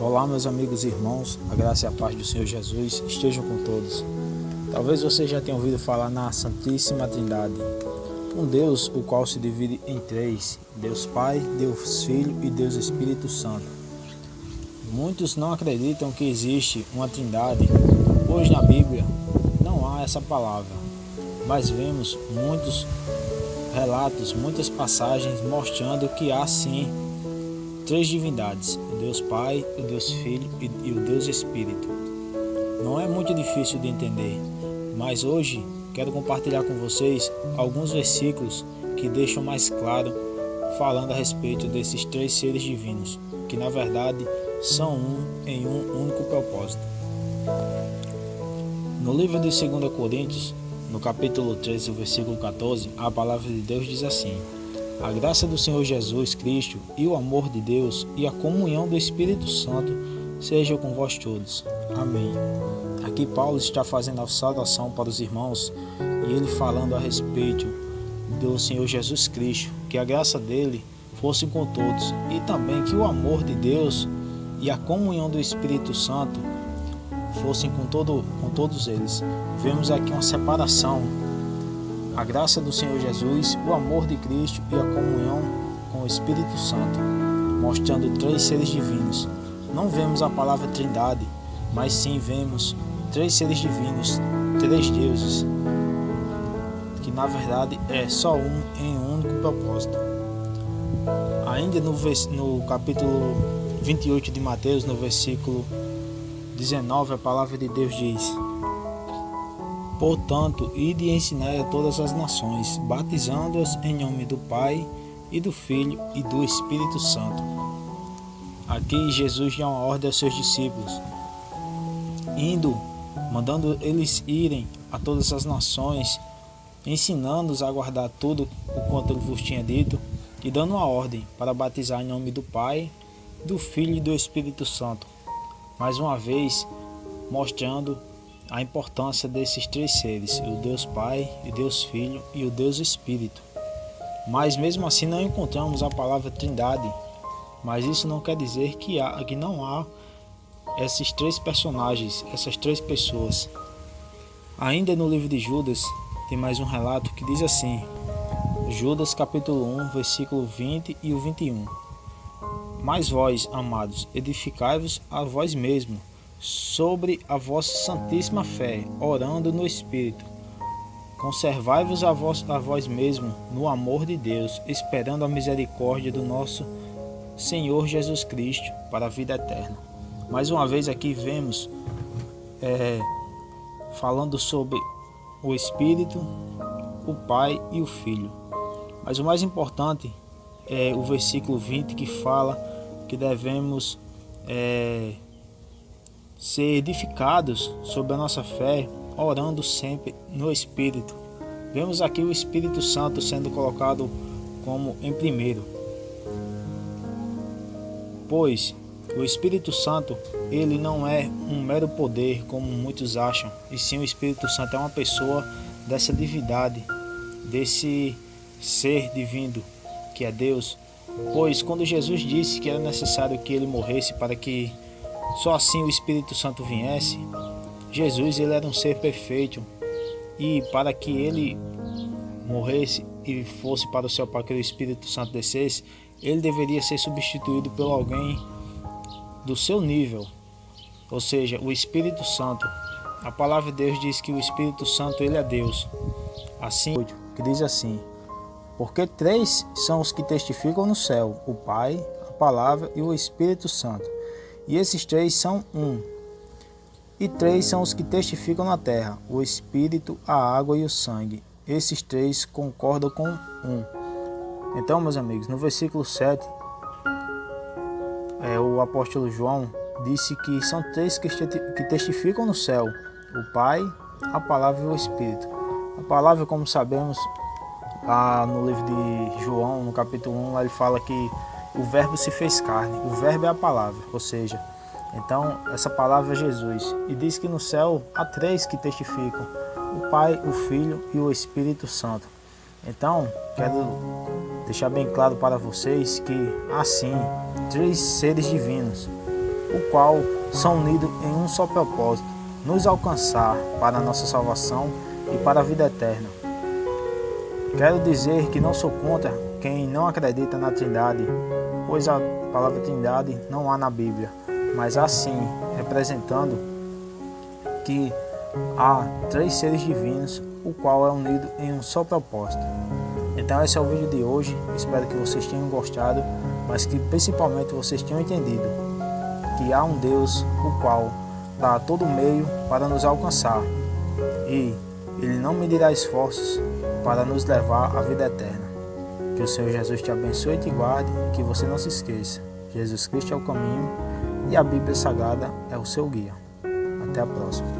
Olá, meus amigos e irmãos, a graça e a paz do Senhor Jesus estejam com todos. Talvez você já tenha ouvido falar na Santíssima Trindade, um Deus o qual se divide em três: Deus Pai, Deus Filho e Deus Espírito Santo. Muitos não acreditam que existe uma Trindade, pois na Bíblia não há essa palavra, mas vemos muitos relatos, muitas passagens mostrando que há sim três divindades: o Deus Pai, o Deus Filho e o Deus Espírito. Não é muito difícil de entender, mas hoje quero compartilhar com vocês alguns versículos que deixam mais claro, falando a respeito desses três seres divinos, que na verdade são em um único propósito. No livro de 2 Coríntios, no capítulo 13, versículo 14, a palavra de Deus diz assim: a graça do Senhor Jesus Cristo e o amor de Deus e a comunhão do Espírito Santo sejam com vós todos. Amém. Aqui Paulo está fazendo a saudação para os irmãos e ele falando a respeito do Senhor Jesus Cristo, que a graça dele fosse com todos e também que o amor de Deus e a comunhão do Espírito Santo fossem com todos eles. Vemos aqui uma separação: a graça do Senhor Jesus, o amor de Cristo e a comunhão com o Espírito Santo, mostrando três seres divinos. Não vemos a palavra Trindade, mas sim vemos três seres divinos, três deuses, que na verdade é só um em um único propósito. Ainda no capítulo 28 de Mateus, no versículo 19, a palavra de Deus diz: portanto, ide e ensinai a todas as nações, batizando-as em nome do Pai, e do Filho, e do Espírito Santo. Aqui Jesus dá uma ordem aos seus discípulos, mandando eles irem a todas as nações, ensinando-os a guardar tudo o quanto ele vos tinha dito, e dando uma ordem para batizar em nome do Pai, do Filho e do Espírito Santo. Mais uma vez, mostrando a importância desses três seres: o Deus Pai, o Deus Filho e o Deus Espírito. Mas mesmo assim não encontramos a palavra Trindade, mas isso não quer dizer que não há esses três personagens, essas três pessoas. Ainda no livro de Judas tem mais um relato que diz assim: Judas capítulo 1, versículo 20 e o 21. Mas vós, amados, edificai-vos a vós mesmos sobre a vossa santíssima fé, orando no Espírito. Conservai-vos a vós mesmos no amor de Deus, esperando a misericórdia do nosso Senhor Jesus Cristo para a vida eterna. Mais uma vez aqui vemos falando sobre o Espírito, o Pai e o Filho. Mas o mais importante é o versículo 20, que fala que devemos ser edificados sobre a nossa fé, orando sempre no Espírito. Vemos aqui o Espírito Santo sendo colocado como em primeiro, pois o Espírito Santo, ele não é um mero poder como muitos acham, e sim o Espírito Santo é uma pessoa dessa divindade, desse ser divino que é Deus. Pois quando Jesus disse que era necessário que ele morresse para que só assim o Espírito Santo viesse, Jesus, ele era um ser perfeito, e para que ele morresse e fosse para o céu para que o Espírito Santo descesse, ele deveria ser substituído por alguém do seu nível, ou seja, o Espírito Santo. A palavra de Deus diz que o Espírito Santo, ele é Deus. Assim, que diz assim: porque três são os que testificam no céu: o Pai, a Palavra e o Espírito Santo. E esses três são um. E três são os que testificam na terra: o Espírito, a água e o sangue. Esses três concordam com um. Então, meus amigos, no versículo 7, o apóstolo João disse que são três que testificam no céu: o Pai, a Palavra e o Espírito. A palavra, como sabemos, lá no livro de João, no capítulo 1, lá ele fala que o verbo se fez carne. O verbo é a palavra, ou seja, então essa palavra é Jesus. E diz que no céu há três que testificam: o Pai, o Filho e o Espírito Santo. Então, quero deixar bem claro para vocês que há sim três seres divinos, o qual são unidos em um só propósito, nos alcançar para a nossa salvação e para a vida eterna. Quero dizer que não sou contra quem não acredita na Trindade, pois a palavra Trindade não há na Bíblia, mas há sim, representando que há 3 seres divinos, o qual é unido em um só propósito. Então esse é o vídeo de hoje, espero que vocês tenham gostado, mas que principalmente vocês tenham entendido que há um Deus o qual dá todo meio para nos alcançar e Ele não medirá esforços para nos levar à vida eterna. Que o Senhor Jesus te abençoe e te guarde e que você não se esqueça, Jesus Cristo é o caminho e a Bíblia Sagrada é o seu guia. Até a próxima.